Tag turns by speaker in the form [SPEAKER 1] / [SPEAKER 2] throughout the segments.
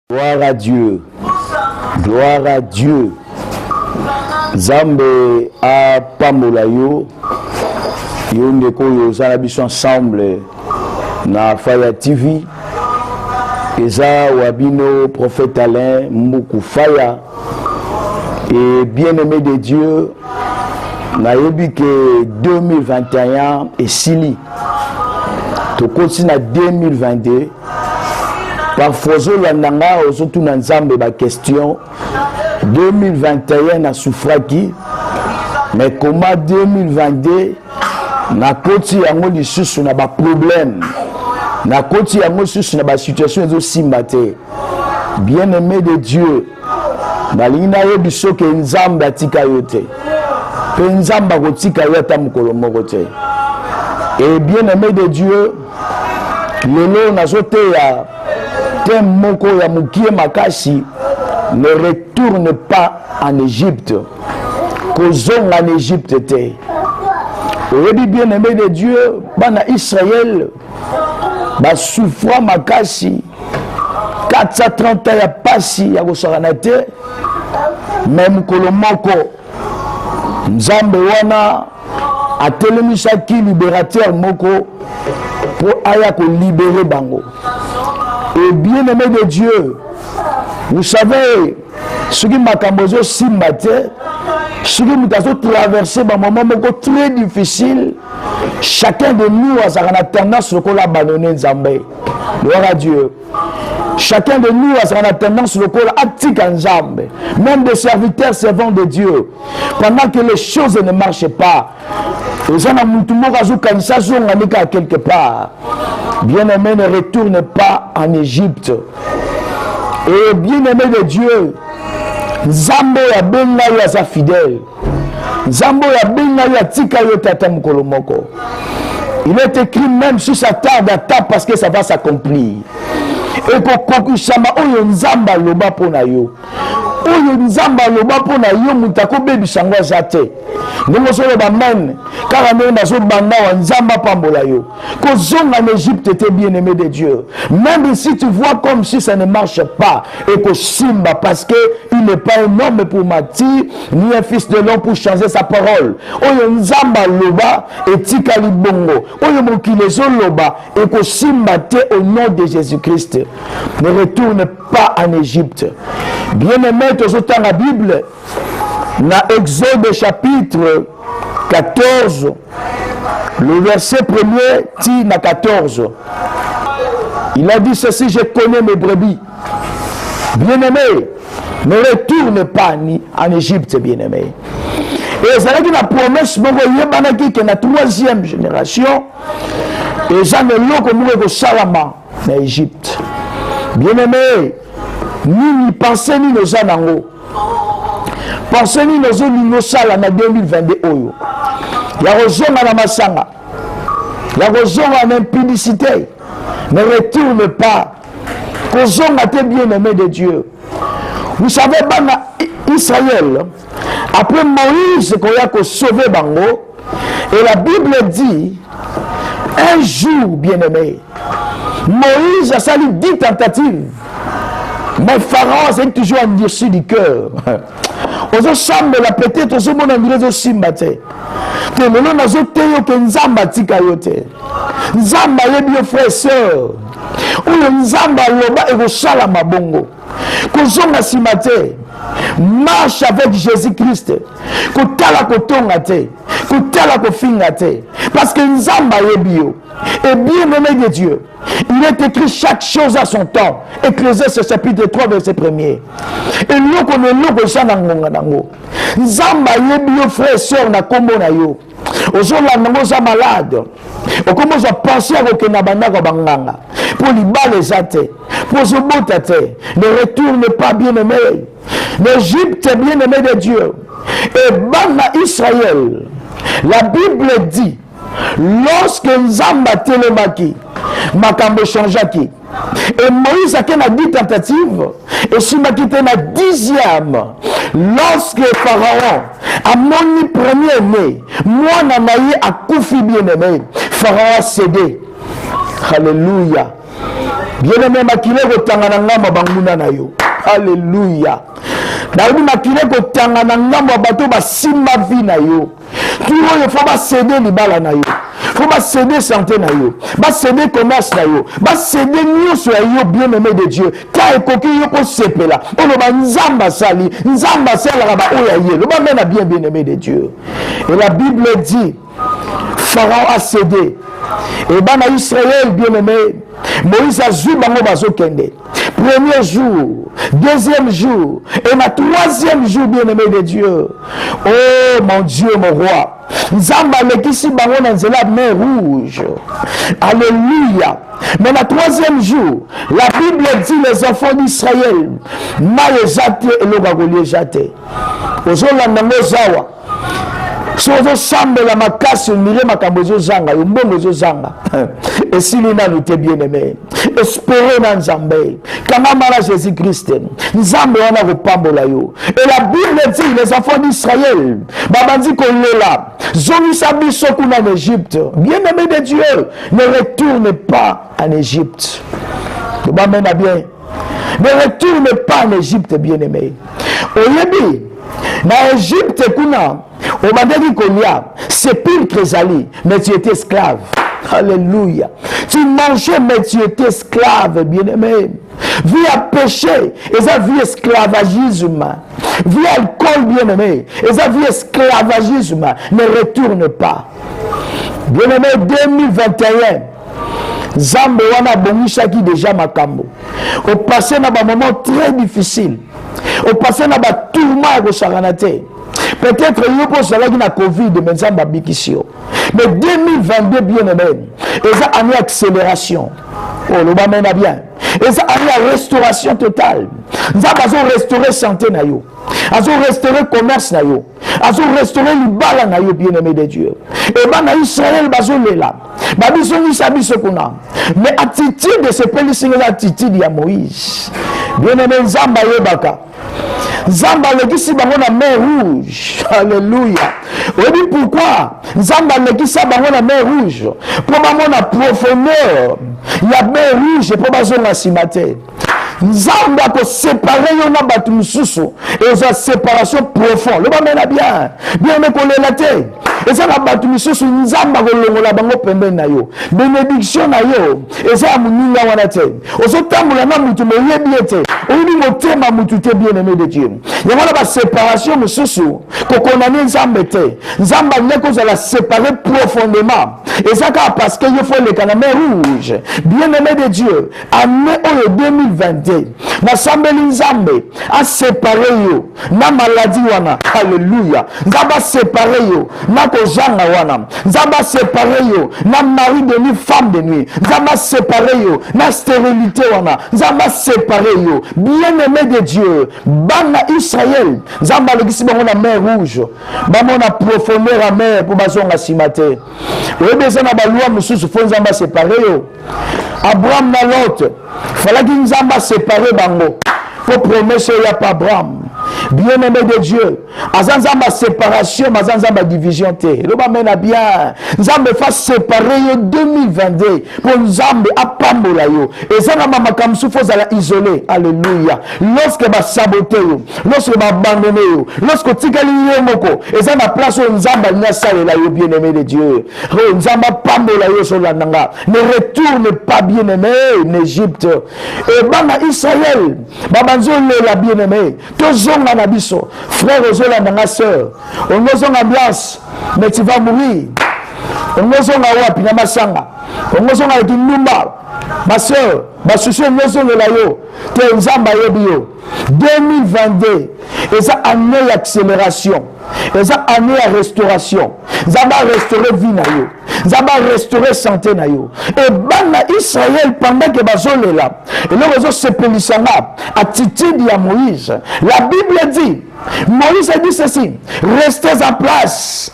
[SPEAKER 1] Gloire à Dieu. Gloire à Dieu. Zambe a pambola yo. Yo ndeko yo zalabiso ensemble na Faya TV. Eza wabino prophète Alain Moukou Faya. Et bien-aimé de Dieu, na yebi que 2021 et sili. To continue na 2022. Parfois, on surtout dans Nzambe ba question 2021 na souffraki, mais comment 2022 na koti yango lisusu na ba problème, na koti yango lisusu na ba situation ezo simbate. Bien-aimé de Dieu, balina yebiso ke Nzambe atika yote, pe Nzambe akotika yota mukolo moko te. Et bien-aimé de Dieu, lelo nazote ya moko ya mukie makasi, ne retourne pas en Égypte. Kozong en Égypte te. Oyebi bien-aimé de Dieu, bana Israël, ba souffra makasi, 430 ans ya pasi ya kosakana te, même kolomoko, Nzambe wana atelemisaki libérateur moko pour aya ko libérer bango. Et bien-aimé de Dieu, vous savez, ce qui m'a cambozo simbate, ce qui m'a traversé un moment très difficile, chacun de nous a tendance à abandonner Nzambe. Gloire à Dieu. Chacun de nous a tendance à attiquer Nzambe. Même des serviteurs servants de Dieu. Pendant que les choses ne marchent pas, quelque part. Bien-aimé, ne retourne pas en Égypte. Et bien-aimé de Dieu, Nzambe ya benga ya sa fidèle. Nzambe ya benga ya tika yo tata mukolo moko. Il est écrit même si ça tarde à table parce que ça va s'accomplir. Et pour kokushama oyo Nzamba loba pona yo. Oyo Nzamba loba pona yo mutako bebi sangwa zate. Nous sommes même car on a zo banda wa Nzamba pambola yo. Kozonga en Égypte était bien-aimé de Dieu. Même si tu vois comme si ça ne marche pas et que Simba parce que il n'est pas un homme pour mentir ni un fils de l'homme pour changer sa parole. Oyo Nzamba loba et tika libongo. Oyo mokile zo loba et que Simba te au nom de Jésus-Christ. Ne retourne pas en Égypte. Bien-aimé tous autant la Bible. Dans Exode chapitre 14, le verset 1er dit na 14. Il a dit ceci, je connais mes brebis. Bien-aimé, ne retourne pas en Égypte, bien-aimé. Et ça dit la promesse, que la troisième génération, et ça ne l'a comme le Salama en Égypte. Bien-aimé, ni pensez ni nos anango. Pensez ni nos sala en 2022 oyo. Ya rozonga na masanga. Ya rozonga na impudicité. Ne retourne pas. Kozonga te bien-aimé de Dieu. Vous savez, bana Israël, après Moïse, qu'on a sauvé bango, et la Bible dit, un jour, bien-aimé, Moïse a sali 10 tentatives. Mais Pharaon, c'est toujours un dessus du cœur. Ozo semble la peut-être ozo mona mirezo simbate. Que lelo nazo teyo ke Nzamba tika yote. Nzamba yebi yo frère sœur. Oyo Nzamba loba ego sala mabongo. Kozonga simate. Marche avec Jésus-Christ. Kotala kotonga te. Kotala kofinga te. Parce que Nzamba yebi yo. Et bien-aimé de Dieu, il est écrit chaque chose à son temps. Ecclésiaste chapitre 3 verset 1er. Et nous connaissons le sang nango. Nzamba yebi yo frère et sœur na kombo na yo. Ozola nango za malade. On commence à penser à kokena bandaka banganga. Pour libale zate. Pour se botate. Ne retourne pas bien-aimé. L'Égypte est bien-aimé de Dieu. Et bana Israël. La Bible dit lorsque Nzamba telemaki, makambo changeaki. Et Moïse a qu'une 10 tentatives. Et si ma quitté na 10e, lorsque Pharaon a moni premier-né, moi nanaïe a koufi bien-aimé, Pharaon a cédé. Alléluia. Bien-aimé, makile kotangana ngamba banguna na yo. Alléluia. Naobi makile kotangana ngamba bato basimba vie na yo. Tout il faut pas céder libala na yo. Faut pas céder santé na yo. Pas céder commerce na yo. Pas céder nyonso ya yo bien-aimé de Dieu. Ta ekoki yo ko sepela. Ono ba nzamba sali, nzamba sala ba oya ye. Le ba mena bien-aimé de Dieu. Et la Bible dit Pharaon a cédé. Et ben à Israël bien-aimé, Moïse a joué bango bazo kende. Premier jour, deuxième jour, et ma troisième jour bien-aimé de Dieu. Oh mon Dieu, mon roi. Nzamba lekisi bango na nzela mer rouge. Alléluia. Mais le troisième jour, la Bible dit les enfants d'Israël, mal jeté et le bagolier jeté. Ozola nango zawa. Si on semble la macasse, on mire ma cambozo zanga, on bongo zanga. Et si nous n'avons pas bien aimé, espérez dans Zambé, quand on a Jésus-Christ, Zambé on a repambola yo. Et la Bible dit les enfants d'Israël, Baba dit qu'on est là. Zoni sabi sokoun en Égypte. Bien aimé de Dieu, ne retourne pas en Égypte. Le Baba mène bien. Ne retourne pas en Égypte, bien aimé. Oyebi, dans Égypte, kuna. Au Mandeli Kolia, c'est pire que Zali, mais tu étais esclave. Alléluia. Tu mangeais, mais tu étais esclave, bien-aimé. Vie à péché, et ça vie esclavagisme. Vie à alcool, bien-aimé, et ça vie esclavagisme. Ne retourne pas. Bien-aimé, 2021. Zambe wana bongisha qui déjà makambo. Au passé dans un moment très difficile. Au passé dans un tourment de Saranate. Peut-être il y a eu la Covid, mais ça m'a bikisio. Mais 2022, bien aimé, et ça a mis accélération. Oh, le bas mène bien. Et ça a mis à restauration totale. Ça a restauré santé na yo. Azo restaurer commerce na yo. Azo restaurer libala na yo, bien aimé de Dieu. Et ben na Israël bazo lela. Ba biso ni sabi sokuna. Mais attitude de ce pays c'est l'attitude de Moïse. Bien aimé Nzamba yebaka. Nzamba lekisi bango na mer rouge. Alléluia. On dit pourquoi Nzamba lekisa bango na mer rouge. Pour bango na profondeur. Il y a mer rouge pour bazo na simate. Nzamba ko séparer yo na batu mususu et sa séparation profonde. Le ba mena bien. Bien me ko lelate. Et ça na batu mususu Nzamba ko longola bango pembe na yo. Bénédiction na yo. Et ça muninga wana te. Oso tamula na mutu mo yebi ete. Oni motema mutu te bien aimé de Dieu. Il y a la séparation mususu ko konane Nzamba te. Nzamba ne ko la séparer profondément. Et ça parce que il faut le canamé rouge. Bien aimé de Dieu. Année 2022. Na sambeli Nzambe a séparé yo na maladie wana. Alléluia. Nzamba séparé yo na kozanga wana. Nzamba séparé yo na mari de nuit, femme de nuit. Nzamba séparé yo na stérilité wana. Nzamba séparé yo. Bien-aimé de Dieu, bana Israël. Nzamba lekisi bango na mer rouge. Bango na profondeur à mer pour bazonga simate. Oyebeza na balwa mususu fo Nzamba séparé yo. Abraham na Lot. Fallait que Nzamba séparé bango. Pour promesse il y a pas Abraham. Bien-aimé de Dieu, Azanzamba séparation, Azanzamba division te. Le ba mena bien. Nzambe fa séparer yo 2022 pour Nzambe apambola yo. Et ça na mama kamsu fo zala isolé. Alléluia. Lorsque ba saboter yo, lorsque ba abandonner yo, lorsque tikali yo moko, et ça na place où Nzamba nya salela yo bien-aimé de Dieu. Oh Nzamba pambola yo sur la nanga. Ne retourne pas bien-aimé en Égypte. Et bana Israël, babanzo la bien-aimé. Tozonga na biso, frère Ozola na sœur. On nous en ambiance, mais tu vas mourir. On nous en wapi na masanga. On nous en avec Numba. Ma sœur, ma souci nous en la yo. Te Nzamba yebio. 2022 et ça année d'accélération. Et ça année à restauration. Ça va restaurer vie na yo. Ça va restaurer santé na yo. Et bana Israël pendant que bazole là. Et là bazo se pelisanga attitude ya Moïse. La Bible dit Moïse a dit ceci, restez en place.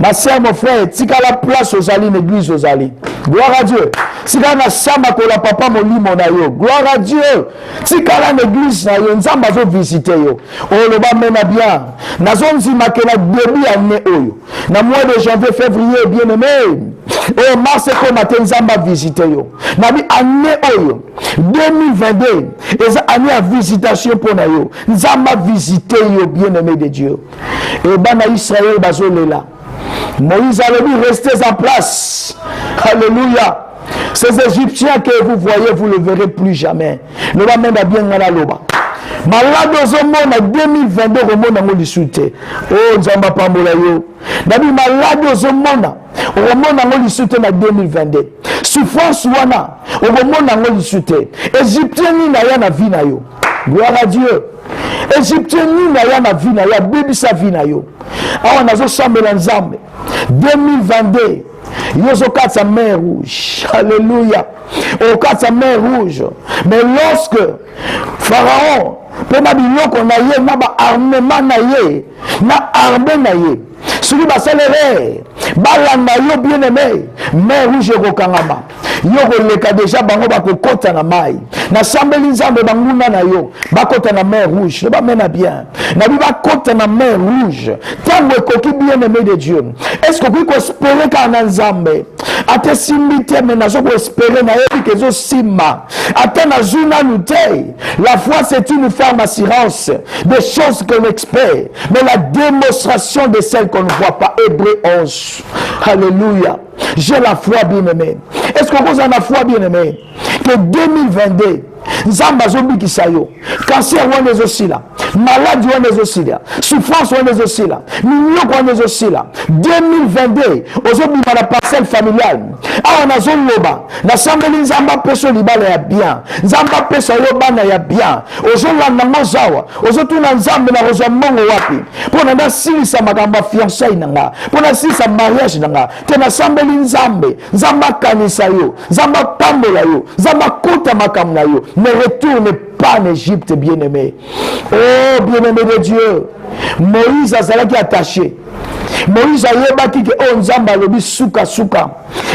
[SPEAKER 1] Ma soeur, mon frère, tika la place aux alliés, l'église aux alliés. Gloire à Dieu. Tika na sama ko la papa mo limo na yo. Gloire à Dieu. Tika la l'église na yo, nzamba zo visiter yo. Oh le ba mena bien. Na zone zima ke na début année oyo. Na mois de janvier, février, bien aimé. Oh, mars ko matin nzamba visiter yo. Nabi année oyo 2022 eza année à visitation pour na yo. Nzamba visiter yo bien-aimé de Dieu. Et bana Israël bazolela. Moïse a dit restez en place. Alléluia. Ces Égyptiens que vous voyez, vous ne le verrez plus jamais. Le va même bien dans la loba. Malade au monde en 2022, au monde en Olisute. Oh, Nzamba Pambola yo. Nabi malade au monde en Olisute en 2022. Souffrance wana, au monde en Olisute. Égyptien ni na ya na vie na yo. Gloire à Dieu. Égyptien ni na ya na vie na yo. Bibi sa vie na yo. Awa nazo sambela Nzambe. 2022. Yozo katsa mer rouge. Alléluia. Au katsa mer rouge. Mais lorsque Pharaon, pour ma biloko na ye, na ba armement na ye, na armée na ye, celui ba salere, balanda yo bien aimé, mer rouge kokangama. Yo koleka déjà bango ba kokota na mai. Na sambeli Nzambe banguna na yo, bakota na mer rouge, ne ba mena bien. Na bi bakota na mer rouge. Tango ekoki bien aimé de Dieu. Est-ce que vous espérez ka na Nzambe? Ate simbite mais na zo ko espérer na yebi ke zo simba. Ate na zuna nute. La foi c'est une ferme assurance des choses qu'on espère, mais la démonstration de celles qu'on ne voit pas. Hébreux 11. Alléluia. J'ai la foi bien-aimée. Est-ce que vous avez la foi bien-aimée? Que 2022, Nzamba zobi kisayo. Cancer on est aussi là. Maladie on est aussi là. Souffrance on est aussi là. Mignok on est aussi là. 2022, aujourd'hui dans la parcelle familiale. Ah on a zone loba. Na sambeli Nzamba peso libala ya bien. Nzamba peso yoba na ya bien. Aujourd'hui la nango zawa. Aujourd'hui na Nzamba na roza mongo wapi. Pour na sili sa magamba fiançailles nanga. Pour na sili sa mariage nanga. Te na sambeli Nzambe. Nzamba kanisa yo. Nzamba pambola yo. Nzamba kota makamna yo. Ne retourne pas en Égypte, bien-aimé. Oh, bien-aimé de Dieu. Moïse a zalaki attaché. Moïse a yebaki ke o Nzamba lobi suka suka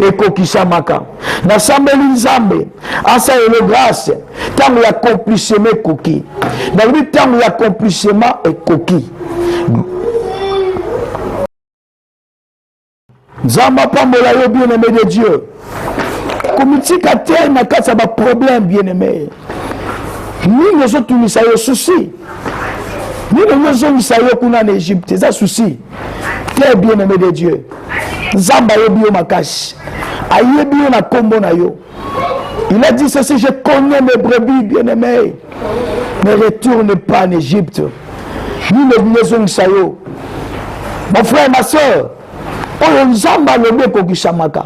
[SPEAKER 1] et kokishamaka. Na sambeli Nzambe asa ele grâce tango ya accomplissement koki. Na lobi tango ya accomplissement et koki. Nzamba pambola yo bien-aimé de Dieu. Komitika te na kati ba problème bien-aimé. Ni les autres ni ça yo souci. Ni les autres ni ça yo kuna en Égypte, ça souci. Très bien-aimé de Dieu. Nzamba yo bio makashi. Aye bio na kombo na yo. Il a dit ceci, je connais mes brebis bien-aimés. Ne retourne pas en Égypte. Ni les autres ni ça yo. Mon frère, ma soeur, oh Nzamba le be kokishamaka.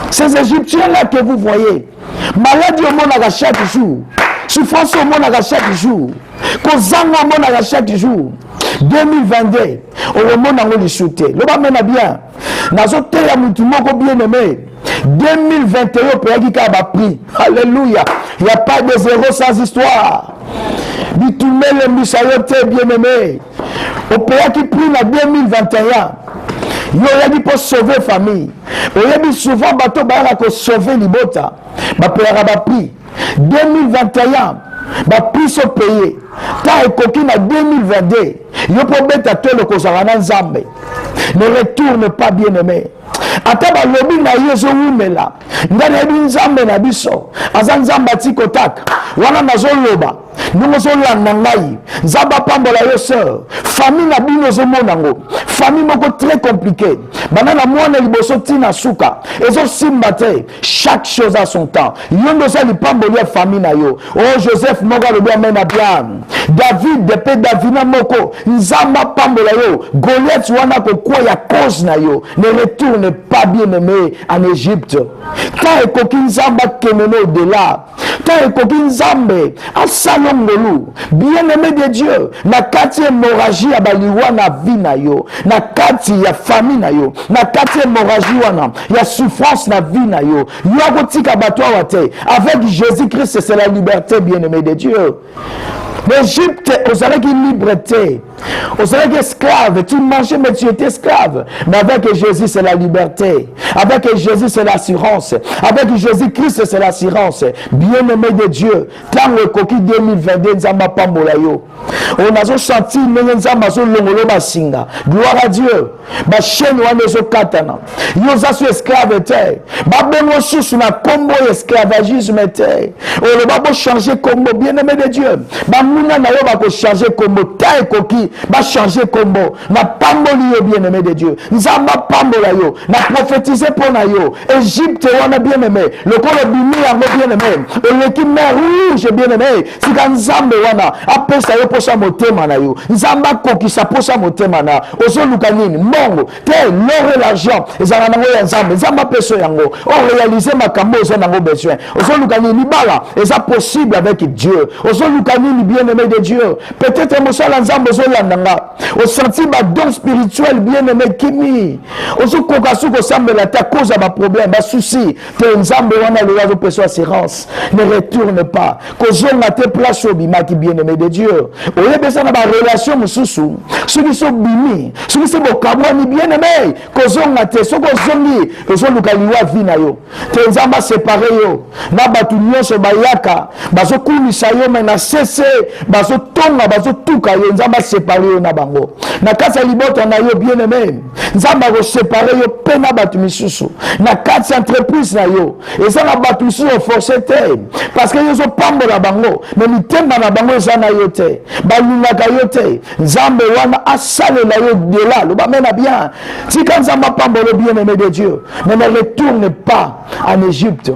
[SPEAKER 1] Ces Égyptiens-là que vous voyez, maladie au monde à chaque jour, souffrance au monde à chaque jour, kozanga au monde à chaque jour. 2022, au monde à le sauter. Le bas mène bien. Nazote ya mutu moko bien aimé. 2021 pour qui a pris. Alléluia. Il n'y a pas de zéro sans histoire. Bitoumé le misayote bien aimé. Au pays qui prit la 2021. Il y a dit pour sauver la famille. Il y a dit souvent bateau pour sauver l'ibota. Il y a pris 2021. Ba plus au pays. Tant et coquine à 2022. Il y a pour mettre à tout le Kozarana Nzambe. Ne retourne pas bien aimé. Ata ba lobi na yezo umela. Ndani ya Nzambe na biso. Aza Nzamba tiko tak. Wana nazo loba. Nous sommes là, Nzamba pambola yo sœur. Famille na bino zo monango. Famille moko très compliquée. Banana mwana liboso tina suka. Ezo simbate. Chaque chose a son temps. Yondo sa li pambolia famille na yo. Oh Joseph moga le bien mena bien. David de pe Davina moko. Nzamba pambola yo. Goliath wana ko kwa ya cause na yo. Ne retourne pas bien aimé en Égypte. Quand ekoki Nzamba kemene au-delà. Quand ekoki Nzambe asalongolu. Bien aimé de Dieu. Na kati hémorragie abaliwa na vie na yo. Na kati ya famille na yo. Na kati hémorragie wana. Ya souffrance na vie na yo. Yo akotika bato wate. Avec Jésus-Christ c'est la liberté bien aimé de Dieu. L'Égypte, vous avez une liberté. Vous avez esclave. Tu mangeais, mais tu étais esclave. Mais avec Jésus, c'est la liberté. Avec Jésus, c'est l'assurance. Avec Jésus-Christ, c'est l'assurance. Bien-aimé de Dieu. Tant le coquille 2022, Nzamba Pambolayo. On a senti nzamba so longolo basinga. Gloire à Dieu. Ba chaîne wana so katana. Yo za so esclave te. Ba bongo sous na combo esclavagisme te. On le va changer combo bien-aimé de Dieu. Ba muna na yo ba ko changer combo ta koki ba changer combo. Na pamboli yo bien-aimé de Dieu. Nzamba pambola yo. Na prophétiser pour na yo. Égypte wana bien-aimé. Le corps bimi yango bien-aimé. L'équipe mer rouge bien-aimé. Si kan nzambe wana apesa yo posa motema na yo. Nzamba kokisa posa motema na. Ozo lukanini mongo te l'or et l'argent. Ezana nango ya nzambe. Nzamba peso yango. On réaliser makambo ozo nango besoin. Ozo lukanini bala. Eza possible avec Dieu. Ozo lukanini bien-aimé de Dieu. Peut-être mosala nzambe ozo landanga. Au senti ba don spirituel bien-aimé kimi. Ozo kokasu ko sambela ta cause ba problème ba souci. Te nzambe wana le wazo peso assurance. Ne retourne pas. Kozonga te place au bima qui bien-aimé de Dieu. Oye besa na ba relation mususu. Soki so bimi, soki se bokamwani bien-aimé. Kozonga te soko zongi, ozo lukaliwa vina yo. Te nzamba séparé yo. Na batu nyonso bayaka, bazo kulisa yo mais na cessé, bazo tonga, bazo tuka yo nzamba séparé yo na bango. Na kasa libota na yo bien-aimé. Nzamba go séparé yo pe na batu misusu. Na kasa entreprise na yo. Et ça na batu misusu forcé te. Parce que yo so pambola bango, mais mitemba na bango eza na yo te. Balingaka yo te. Nzambe wana asale la yo de là, le bamena bien. Si quand nzamba pambola bien-aimé de Dieu, ne retourne pas en Égypte.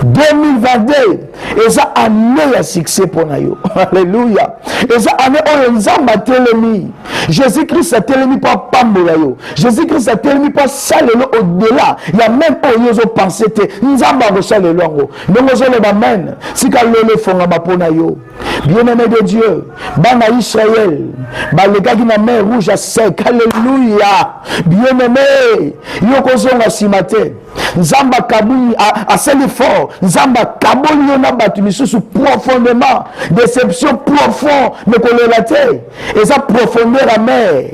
[SPEAKER 1] 2022 eza année ya succès pour na yo. Alléluia. Eza année oyo nzamba telemi. Jésus-Christ a telemi pas pambola yo. Jésus-Christ a telemi pas salelo au-delà. Il y a même oyo zo penser te nzamba go salelo ngo. Ndongo zo le bamen. Si ka lele fonga bapona yo. Bien-aimé de Dieu, bana Israël, baleka ki na mer rouge à sec. Alléluia. Bien-aimé, yo kozonga simate. Nzamba kabuni a seli fort. Nzamba kabuni na batu misusu profondément. Déception profond mais kolela te. Et ça profondeur à mer.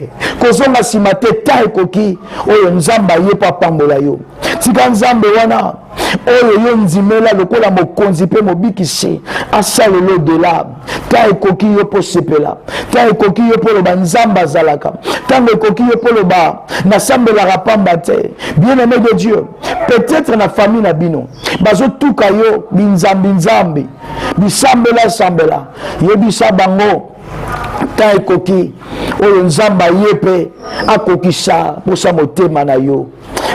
[SPEAKER 1] Kozonga simate ta ekoki oyo nzamba ye pa pambola yo. Tika nzambe wana oyo yo nzimela lokola mokonzi pe mobikisi asalelo de la ta ekoki yo po sepela ta ekoki yo po loba nzamba zalaka ta ekoki yo po loba na sambela pamba te. Bien-aimé de Dieu, peut-être na famille na bino bazo tuka yo binzambi nzambi bisambela sambela ye bisa bango ta ekoki oyo nzamba yepe akokisa posa motema na yo.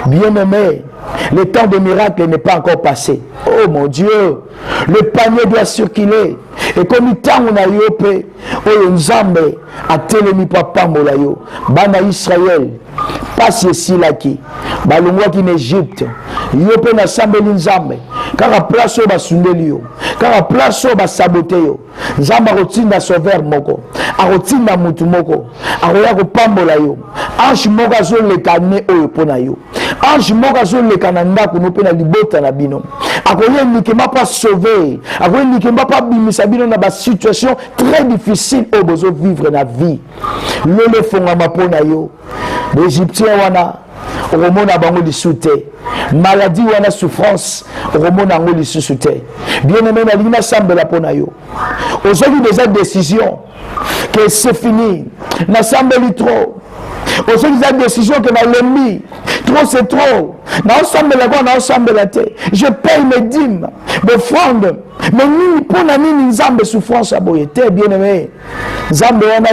[SPEAKER 1] Bien-aimé, le temps de miracle n'est pas encore passé. Oh mon Dieu, le panier doit circuler. Et comme il t'a on a yopé, oh nzambe a telemi papa molayo, bana Israël, passe ici là qui, balongwa qui en Égypte, yopé na sambeli nzambe, car a place au basundelio, car a place au basaboteo, nzamba rotinda sauveur moko, a rotinda mutu moko, a roya ko pambolayo, ange moka zo le kane oyo pona yo. Ange moka zo le kananda kuno pe na libota na bino. Akoye nikema pas sauver, akoye nikema pas bimisa bino na ba situation très difficile au besoin vivre na vie. Le fonga mapona yo. L'Égyptien wana romona bango disute. Maladie wana souffrance romona ngo disute. Bien-aimé na lina sambela pona yo. Aujourd'hui des décisions que c'est fini. Na sambeli trop. Aujourd'hui des décisions que na lembi. Trop c'est trop. Je paye mes dîmes, mes offrandes. Mais ni pour nani nzambe souffrance aboyete bien aimé. Nzambe wana